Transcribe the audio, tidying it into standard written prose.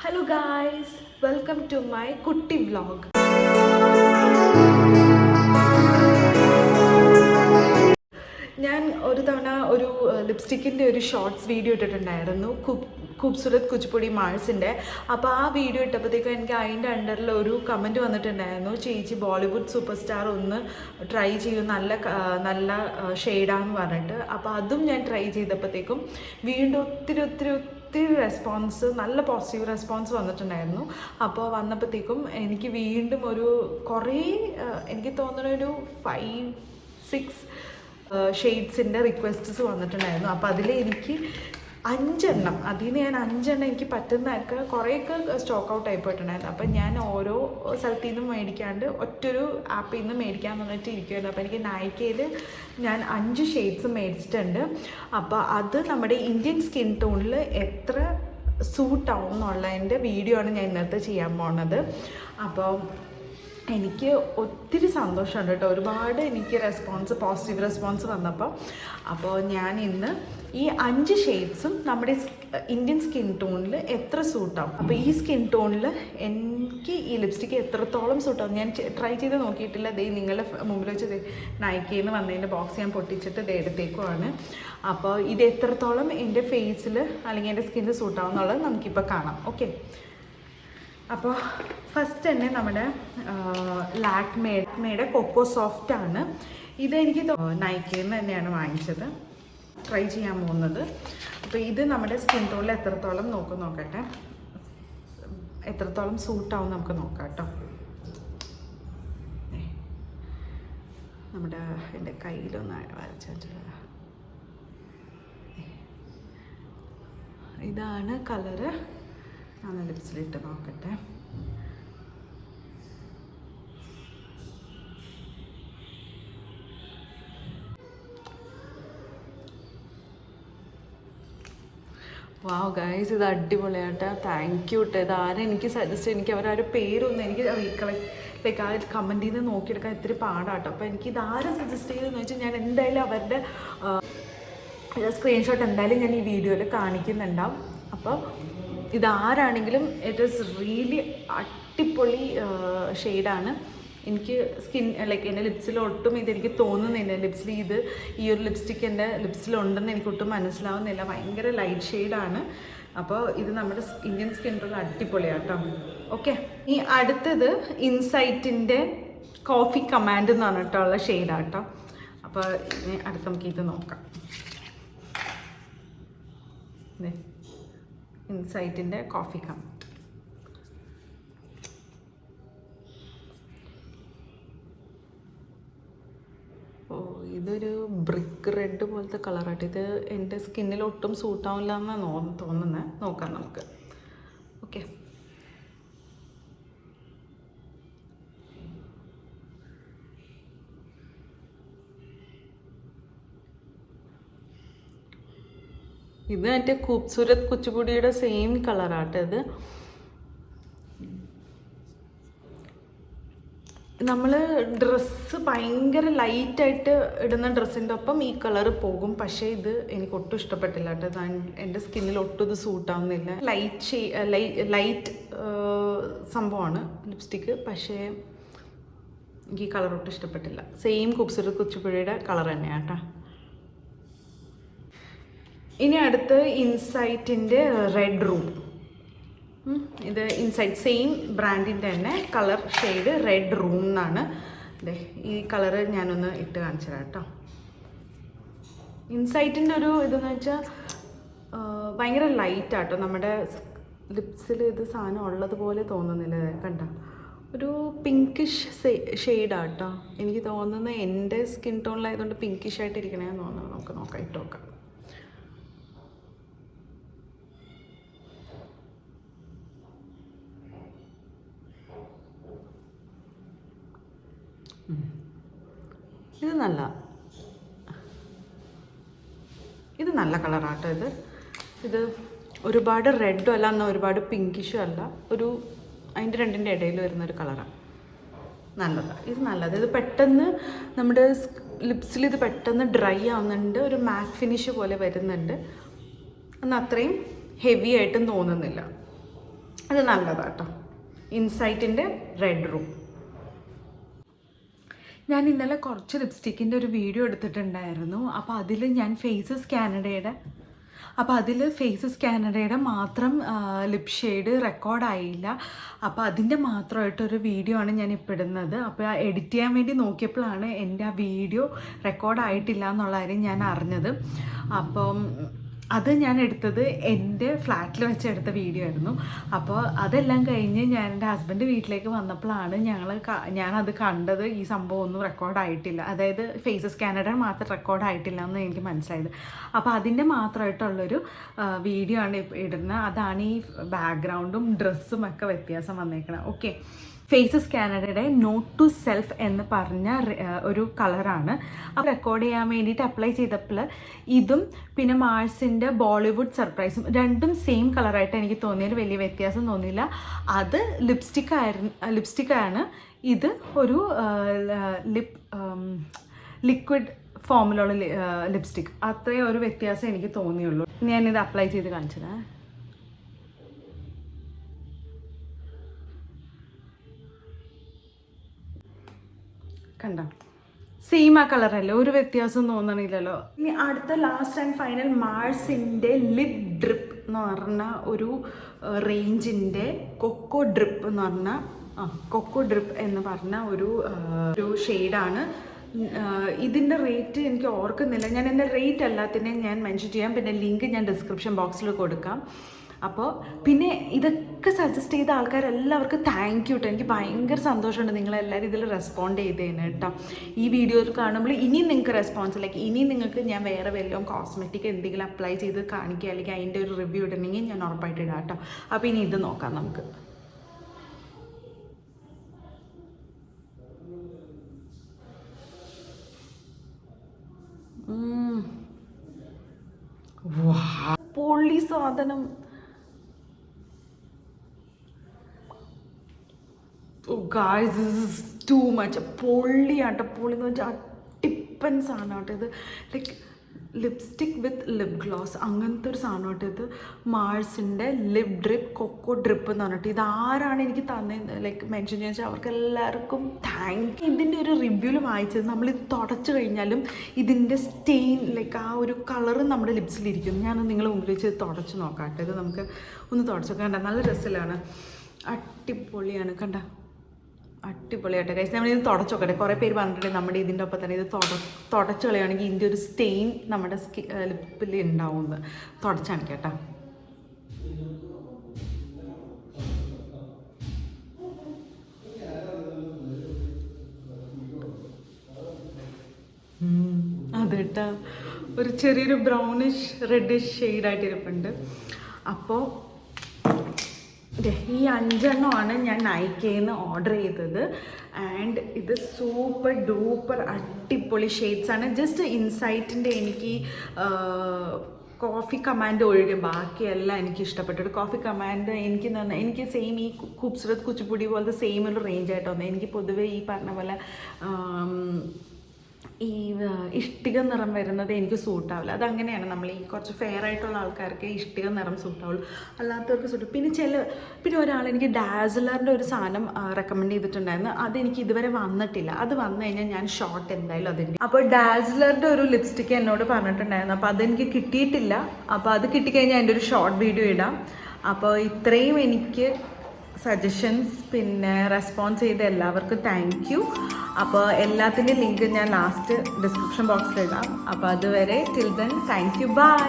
Hello guys, welcome to my Kutti vlog. ഞാൻ ഒരു തവണ ഒരു ലിപ്സ്റ്റിക്കിൻ്റെ ഒരു ഷോർട്സ് വീഡിയോ ഇട്ടിട്ടുണ്ടായിരുന്നു ഖൂബ്സൂരത് കുച്ചിപ്പുടി മാൾസിൻ്റെ. അപ്പോൾ ആ വീഡിയോ ഇട്ടപ്പോഴത്തേക്കും എനിക്ക് അതിൻ്റെ അണ്ടറിൽ ഒരു കമൻറ്റ് വന്നിട്ടുണ്ടായിരുന്നു, ചേച്ചി ബോളിവുഡ് സൂപ്പർ സ്റ്റാർ ഒന്ന് ട്രൈ ചെയ്യും, നല്ല നല്ല ഷെയ്ഡാന്ന് പറഞ്ഞിട്ട്. അപ്പോൾ അതും ഞാൻ ട്രൈ ചെയ്തപ്പോഴത്തേക്കും വീണ്ടും ഒത്തിരി റെസ്പോൺസ്, നല്ല പോസിറ്റീവ് റെസ്പോൺസ് വന്നിട്ടുണ്ടായിരുന്നു. അപ്പോൾ വന്നപ്പോഴത്തേക്കും എനിക്ക് വീണ്ടും ഒരു കുറേ എനിക്ക് തോന്നുന്ന ഒരു 5-6 ഷെയ്ഡ്സിൻ്റെ റിക്വസ്റ്റ്സ് വന്നിട്ടുണ്ടായിരുന്നു. അപ്പോൾ അതിൽ എനിക്ക് 5 എണ്ണം, അതിൽ നിന്ന് ഞാൻ 5 എണ്ണം എനിക്ക് പറ്റുന്നതൊക്കെ കുറേയൊക്കെ സ്റ്റോക്ക് ഔട്ട് ആയിപ്പോയിട്ടുണ്ടായിരുന്നു. അപ്പം ഞാൻ ഓരോ സ്ഥലത്തു നിന്നും മേടിക്കാണ്ട് ഒറ്റൊരു ആപ്പിൽ നിന്ന് മേടിക്കാൻ വന്നിട്ട് ഇരിക്കുമായിരുന്നു. അപ്പോൾ എനിക്ക് നൈക്കയിൽ ഞാൻ 5 ഷെയ്ഡ്സ് മേടിച്ചിട്ടുണ്ട്. അപ്പോൾ അത് നമ്മുടെ ഇന്ത്യൻ സ്കിൻ ടോണിൽ എത്ര സൂട്ടാവും എന്നുള്ളതിൻ്റെ വീഡിയോ ആണ് ഞാൻ ഇന്നത്തെ ചെയ്യാൻ പോണത്. അപ്പോൾ എനിക്ക് ഒത്തിരി സന്തോഷമുണ്ട് കേട്ടോ, ഒരുപാട് എനിക്ക് പോസിറ്റീവ് റെസ്പോൺസ് വന്നപ്പോൾ. അപ്പോൾ ഞാൻ ഇന്ന് ഈ 5 ഷെയ്ഡ്സും നമ്മുടെ ഇന്ത്യൻ സ്കിൻ ടോണിൽ എത്ര സൂട്ടാവും, അപ്പോൾ ഈ സ്കിൻ ടോണിൽ എനിക്ക് ഈ ലിപ്സ്റ്റിക്ക് എത്രത്തോളം സൂട്ടാവും ഞാൻ ട്രൈ ചെയ്ത് നോക്കിയിട്ടില്ല. ദേ നിങ്ങളുടെ മുമ്പിൽ വെച്ച് നൈക്കയിൽ നിന്ന് വന്നതിൻ്റെ ബോക്സ് ഞാൻ പൊട്ടിച്ചിട്ട് ദേ എടുത്തേക്കുവാണ്. അപ്പോൾ ഇത് എത്രത്തോളം എൻ്റെ ഫേസിൽ അല്ലെങ്കിൽ എൻ്റെ സ്കിന്നിൽ സൂട്ടാവും എന്നുള്ളത് നമുക്കിപ്പോൾ കാണാം. ഓക്കെ, അപ്പോൾ ഫസ്റ്റ് തന്നെ നമ്മുടെ ലാക്മേയുടെ കൊക്കോ സോഫ്റ്റ് ആണ്. ഇതെനിക്ക് നൈക്കയിൽ നിന്ന് തന്നെയാണ് വാങ്ങിച്ചത്, ട്രൈ ചെയ്യാൻ പോകുന്നത്. അപ്പോൾ ഇത് നമ്മുടെ സ്കിൻ ടോണിൽ എത്രത്തോളം നോക്കട്ടെ, എത്രത്തോളം സൂട്ടാവും നമുക്ക് നോക്കാം കേട്ടോ. നമ്മുടെ എൻ്റെ കയ്യിലൊന്ന് വരച്ചിട്ടുള്ള ഇതാണ് കളറ്. ഞാൻ ലിപ്സിലിട്ട് നോക്കട്ടെ. വാവ് ഗൈസ്, ഇത് അടിപൊളിയാട്ടോ, താങ്ക് യു കേട്ടോ. ഇതാരും എനിക്ക് സജസ്റ്റ്, എനിക്ക് അവരാരും പേരൊന്നും എനിക്ക് ലൈക്ക് ആ കമൻറ്റിൽ നിന്ന് നോക്കിയെടുക്കാൻ ഇത്തിരി പാടാട്ടോ. അപ്പോൾ എനിക്ക് ഇതാരും സജസ്റ്റ് ചെയ്തെന്ന് വെച്ചാൽ ഞാൻ എന്തായാലും അവരുടെ സ്ക്രീൻഷോട്ട് എന്തായാലും ഞാൻ ഈ വീഡിയോയിൽ കാണിക്കുന്നുണ്ടാവും. അപ്പോൾ ഇതാരാണെങ്കിലും ഇറ്റ് ഈസ് റിയലി അടിപൊളി ഷെയ്ഡാണ്. എനിക്ക് ലൈക്ക് എൻ്റെ ലിപ്സിൽ ഒട്ടും ഇതെനിക്ക് തോന്നുന്നില്ല, ലിപ്സിൽ ഈ ഒരു ലിപ്സ്റ്റിക്ക് എൻ്റെ ലിപ്സിലുണ്ടെന്ന് എനിക്ക് ഒട്ടും മനസ്സിലാവുന്നില്ല. ഭയങ്കര ലൈറ്റ് ഷെയ്ഡാണ്. അപ്പോൾ ഇത് നമ്മുടെ ഇന്ത്യൻ സ്കിൻ ടോൺ അടിപൊളിയാട്ടോ. ഓക്കെ, ഈ അടുത്തത് ഇൻസൈറ്റിൻ്റെ കോഫി കമാൻഡ് എന്ന് പറഞ്ഞിട്ടുള്ള ഷെയ്ഡാട്ടോ. അപ്പോൾ ഇനി അടുത്ത് നമുക്ക് ഇത് നോക്കാം. ഇൻസൈറ്റിൻ്റെ കോഫി കമാൻഡ്. ഇതൊരു ബ്രിക്ക് റെഡ് പോലത്തെ കളറായിട്ട്, ഇത് എൻ്റെ സ്കിന്നിൽ ഒട്ടും സൂട്ടാവില്ല എന്നാണ് തോന്നുന്നത്. നോക്കാം നമുക്ക്. ഓക്കെ, ഇത് മറ്റേ ഖൂബ്സൂരത് കുച്ചിപ്പുടിയുടെ സെയിം കളറാട്ടോ. ഇത് നമ്മൾ ഡ്രസ്സ് ഭയങ്കര ലൈറ്റായിട്ട് ഇടുന്ന ഡ്രസ്സിൻ്റെ ഒപ്പം ഈ കളർ പോകും. പക്ഷേ ഇത് എനിക്ക് ഒട്ടും ഇഷ്ടപ്പെട്ടില്ല കേട്ടോ, എൻ്റെ സ്കിന്നിൽ ഒട്ടും ഇത് സൂട്ടാവുന്നില്ല. ലൈറ്റ് സംഭവമാണ് ലിപ്സ്റ്റിക്ക്, പക്ഷേ എനിക്ക് ഈ കളർ ഒട്ടും ഇഷ്ടപ്പെട്ടില്ല. സെയിം ഖൂബ്സൂരത് കുച്ചിപ്പുടിയുടെ കളർ തന്നെയാണ് കേട്ടോ. ഇനി അടുത്ത് ഇൻസൈറ്റിൻ്റെ റെഡ് റൂം. ഇത് ഇൻസൈറ്റ് സെയിം ബ്രാൻഡിൻ്റെ തന്നെ കളർ ഷെയ്ഡ് റെഡ് റൂം എന്നാണ്. അതെ, ഈ കളറ് ഞാനൊന്ന് ഇട്ട് കാണിച്ചു തരാം കേട്ടോ. ഇൻസൈറ്റിൻ്റെ ഒരു ഇതെന്ന് വെച്ചാൽ ഭയങ്കര ലൈറ്റാട്ടോ, നമ്മുടെ ലിപ്സിൽ ഇത് സാധനം ഉള്ളതുപോലെ തോന്നുന്നില്ല. കണ്ട, ഒരു പിങ്കിഷ് ഷെയ്ഡാട്ടോ. എനിക്ക് തോന്നുന്നത് എൻ്റെ സ്കിൻ ടോണിലായതുകൊണ്ട് പിങ്കിഷ് ആയിട്ടിരിക്കണേന്ന് തോന്നുന്നു. നമുക്ക് നോക്കാം, ഇട്ട് നോക്കാം. ഇത് നല്ല കളറാട്ടോ. ഇത് ഒരുപാട് റെഡും അല്ല, എന്നാൽ ഒരുപാട് പിങ്കിഷും അല്ല, ഒരു അതിൻ്റെ രണ്ടിൻ്റെ ഇടയിൽ വരുന്നൊരു കളറാണ്. നല്ലതാണ്, ഇത് നല്ലത്. ഇത് പെട്ടെന്ന് നമ്മുടെ ലിപ്സിൽ ഇത് പെട്ടെന്ന് ഡ്രൈ ആവുന്നുണ്ട്, ഒരു മാറ്റ് ഫിനിഷ് പോലെ വരുന്നുണ്ട്. എന്നാൽ അത്രയും ഹെവി ആയിട്ടും തോന്നുന്നില്ല. അത് നല്ലതാട്ടോ. ഇൻസൈറ്റിൻ്റെ റെഡ് റൂം. ഞാൻ ഇന്നലെ കുറച്ച് ലിപ്സ്റ്റിക്കിൻ്റെ ഒരു വീഡിയോ എടുത്തിട്ടുണ്ടായിരുന്നു. അപ്പോൾ അതിൽ ഞാൻ ഫേസസ് കാനഡയുടെ മാത്രം ലിപ് ഷെയ്ഡ് റെക്കോർഡായില്ല. അപ്പോൾ അതിൻ്റെ മാത്രമായിട്ടൊരു വീഡിയോ ആണ് ഞാൻ ഇപ്പോൾ ഇടുന്നത്. അപ്പോൾ എഡിറ്റ് ചെയ്യാൻ വേണ്ടി നോക്കിയപ്പോഴാണ് എൻ്റെ ആ വീഡിയോ റെക്കോർഡായിട്ടില്ല എന്നുള്ള കാര്യം ഞാൻ അറിഞ്ഞത്. അപ്പം അത് ഞാൻ എടുത്തത് എൻ്റെ ഫ്ലാറ്റിൽ വെച്ച് എടുത്ത വീഡിയോ ആയിരുന്നു. അപ്പോൾ അതെല്ലാം കഴിഞ്ഞ് ഞാൻ എൻ്റെ ഹസ്ബൻഡ് വീട്ടിലേക്ക് വന്നപ്പോഴാണ് ഞാനത് കണ്ടത്. ഈ സംഭവം ഒന്നും റെക്കോർഡായിട്ടില്ല, അതായത് ഫേസസ് കാനഡ മാത്രം റെക്കോർഡായിട്ടില്ല എന്ന് എനിക്ക് മനസ്സിലായത്. അപ്പോൾ അതിൻ്റെ മാത്രമായിട്ടുള്ളൊരു വീഡിയോ ആണ് ഇടുന്നത്. അതാണ് ഈ ബാക്ക്ഗ്രൗണ്ടും ഡ്രസ്സും ഒക്കെ വ്യത്യാസം വന്നേക്കണം. ഓക്കെ, ഫേസസ് കാനഡയുടെ നോട്ട് ടു സെൽഫ് എന്ന് പറഞ്ഞ ഒരു കളറാണ്. അപ്പോൾ റെക്കോർഡ് ചെയ്യാൻ വേണ്ടിയിട്ട് അപ്ലൈ ചെയ്തപ്പോൾ ഇതും പിന്നെ മാഴ്സിൻ്റെ ബോളിവുഡ് സർപ്രൈസും രണ്ടും സെയിം കളറായിട്ട് എനിക്ക് തോന്നിയൊരു വലിയ വ്യത്യാസം തോന്നിയില്ല. അത് ലിപ്സ്റ്റിക്കാണ്. ഇത് ഒരു ലിക്വിഡ് ഫോമിലുള്ള ലിപ്സ്റ്റിക്. അത്രയും ഒരു വ്യത്യാസം എനിക്ക് തോന്നിയുള്ളൂ. ഞാനിത് അപ്ലൈ ചെയ്ത് കാണിച്ചത്. കണ്ടോ, സെയിം ആ കളറല്ലേ, ഒരു വ്യത്യാസം തോന്നണില്ലല്ലോ. ഇനി അടുത്ത ലാസ്റ്റ് ആൻഡ് ഫൈനൽ മാഴ്സിൻ്റെ ലിപ് ഡ്രിപ്പ് എന്ന് പറഞ്ഞ ഒരു റേഞ്ചിൻ്റെ കൊക്കോ ഡ്രിപ്പ് എന്ന് പറഞ്ഞ ഒരു ഷെയ്ഡാണ്. ഇതിൻ്റെ റേറ്റ് എനിക്ക് ഓർക്കുന്നില്ല. ഞാൻ എൻ്റെ റേറ്റ് എല്ലാത്തിനെയും ഞാൻ മെൻഷൻ ചെയ്യാം. പിന്നെ ലിങ്ക് ഞാൻ ഡിസ്ക്രിപ്ഷൻ ബോക്സിൽ കൊടുക്കാം. അപ്പോൾ പിന്നെ ഇതൊക്കെ സജസ്റ്റ് ചെയ്ത ആൾക്കാരെല്ലാവർക്കും താങ്ക് യു കേട്ടോ. എനിക്ക് ഭയങ്കര സന്തോഷമുണ്ട് നിങ്ങളെല്ലാവരും ഇതിൽ റെസ്പോണ്ട് ചെയ്തേനെ കേട്ടോ. ഈ വീഡിയോയിൽ കാണുമ്പോൾ ഇനിയും നിങ്ങൾക്ക് റെസ്പോൺസ് ഇനിയും നിങ്ങൾക്ക് ഞാൻ വേറെ വല്ലതും കോസ്മെറ്റിക് എന്തെങ്കിലും അപ്ലൈ ചെയ്ത് കാണിക്കുക അല്ലെങ്കിൽ അതിൻ്റെ ഒരു റിവ്യൂ ഇടണമെങ്കിൽ ഞാൻ ഉറപ്പായിട്ട് ഇടാം കേട്ടോ. അപ്പോൾ ഇനി ഇത് നോക്കാം നമുക്ക്. പൊള്ളി സാധനം. Guys, this is too much. പൊള്ളിയാട്ടോ. പൊള്ളി എന്ന് വെച്ചാൽ അട്ടിപ്പൻ സാധനമാട്ടോ ഇത്. Like lipstick with lip gloss അങ്ങനത്തെ ഒരു സാധനമാട്ടോ ഇത്. മാഴ്സിൻ്റെ ലിപ് ഡ്രിപ്പ് കൊക്കോ ഡ്രിപ്പ് എന്ന് പറഞ്ഞിട്ട് ഇത് ആരാണ് എനിക്ക് തന്നെ ലൈക്ക് മെൻഷൻ ചെയ്യാൻ വെച്ചാൽ അവർക്ക് എല്ലാവർക്കും താങ്ക് യു. ഇതിൻ്റെ ഒരു റിവ്യൂവിൽ വായിച്ചത് നമ്മളിത് തുടച്ചു കഴിഞ്ഞാലും ഇതിൻ്റെ സ്റ്റെയിൻ ലൈക്ക് ആ ഒരു കളറ് നമ്മുടെ ലിപ്സിലിരിക്കും. ഞാനൊന്ന് നിങ്ങളെ മുമ്പിൽ വെച്ച് തുടച്ച് നോക്കാം കേട്ടോ. ഇത് നമുക്ക് ഒന്ന് തുടച്ചു കണ്ട, നല്ല രസമാണ്, അടിപൊളിയാണ്. കണ്ട, അടിപൊളിയായിട്ട് ഗൈസ്. നമ്മളിത് തുടച്ചു നോക്കട്ടെ. കുറേ പേര് പറഞ്ഞിട്ടുണ്ട് നമ്മുടെ ഇതിൻ്റെ ഒപ്പം തന്നെ ഇത് തുടച്ചു കളയുകയാണെങ്കിൽ ഇതിൻ്റെ ഒരു സ്റ്റെയിൻ നമ്മുടെ ലിപ്പിൽ ഉണ്ടാവുന്നത്. തുടച്ചാണ് കേട്ടോ. അത് കേട്ടോ ഒരു ചെറിയൊരു ബ്രൗണിഷ് റെഡിഷ് ഷെയ്ഡായിട്ട് ഇരിപ്പുണ്ട്. അപ്പോൾ ഈ 5 എണ്ണമാണ് ഞാൻ നൈക്കയിൽ നിന്ന് ഓർഡർ ചെയ്തത്. ആൻഡ് ഇത് സൂപ്പർ ഡൂപ്പർ അടിപൊളി ഷെയ്ഡ്സാണ്. ജസ്റ്റ് ഇൻസൈറ്റിൻ്റെ എനിക്ക് കോഫി കമാൻഡ് ഒഴികെ ബാക്കിയെല്ലാം എനിക്ക് ഇഷ്ടപ്പെട്ടു. കോഫി കമാൻഡ് എനിക്ക് സെയിം ഈ ഖൂബ്സൂരത് കുച്ചിപ്പുടി പോലത്തെ സെയിം ഒരു റേഞ്ചായിട്ട് വന്നത്. എനിക്ക് പൊതുവേ ഈ പറഞ്ഞ പോലെ ഈ ഇഷ്ടിക നിറം വരുന്നത് എനിക്ക് സൂട്ടാവില്ല. അതങ്ങനെയാണ്, നമ്മൾ ഈ കുറച്ച് ഫെയർ ആയിട്ടുള്ള ആൾക്കാർക്ക് ഇഷ്ടിക നിറം സൂട്ടാവുള്ളൂ, അല്ലാത്തവർക്ക് സൂട്ട്. പിന്നെ ഒരാൾ എനിക്ക് ഡാസിലറിൻ്റെ ഒരു സാധനം റെക്കമെൻഡ് ചെയ്തിട്ടുണ്ടായിരുന്നു. അതെനിക്ക് ഇതുവരെ വന്നിട്ടില്ല. അത് വന്നു കഴിഞ്ഞാൽ ഞാൻ ഷോർട്ട് എന്തായാലും അതിൻ്റെ. അപ്പോൾ ഡാസിലറിൻ്റെ ഒരു ലിപ്സ്റ്റിക്ക് എന്നോട് പറഞ്ഞിട്ടുണ്ടായിരുന്നു. അപ്പോൾ അതെനിക്ക് കിട്ടിയിട്ടില്ല. അപ്പോൾ അത് കിട്ടിക്കഴിഞ്ഞാൽ അതിൻ്റെ ഒരു ഷോർട്ട് വീഡിയോ ഇടാം. അപ്പോൾ ഇത്രയും എനിക്ക് സജഷൻസ് പിന്നെ റെസ്പോൺസ് ചെയ്ത എല്ലാവർക്കും താങ്ക് യു. അപ്പോൾ എല്ലാത്തിൻ്റെയും ലിങ്ക് ഞാൻ ലാസ്റ്റ് ഡിസ്ക്രിപ്ഷൻ ബോക്സിൽ ഇടാം. അപ്പോൾ അതുവരെ till then thank you, by.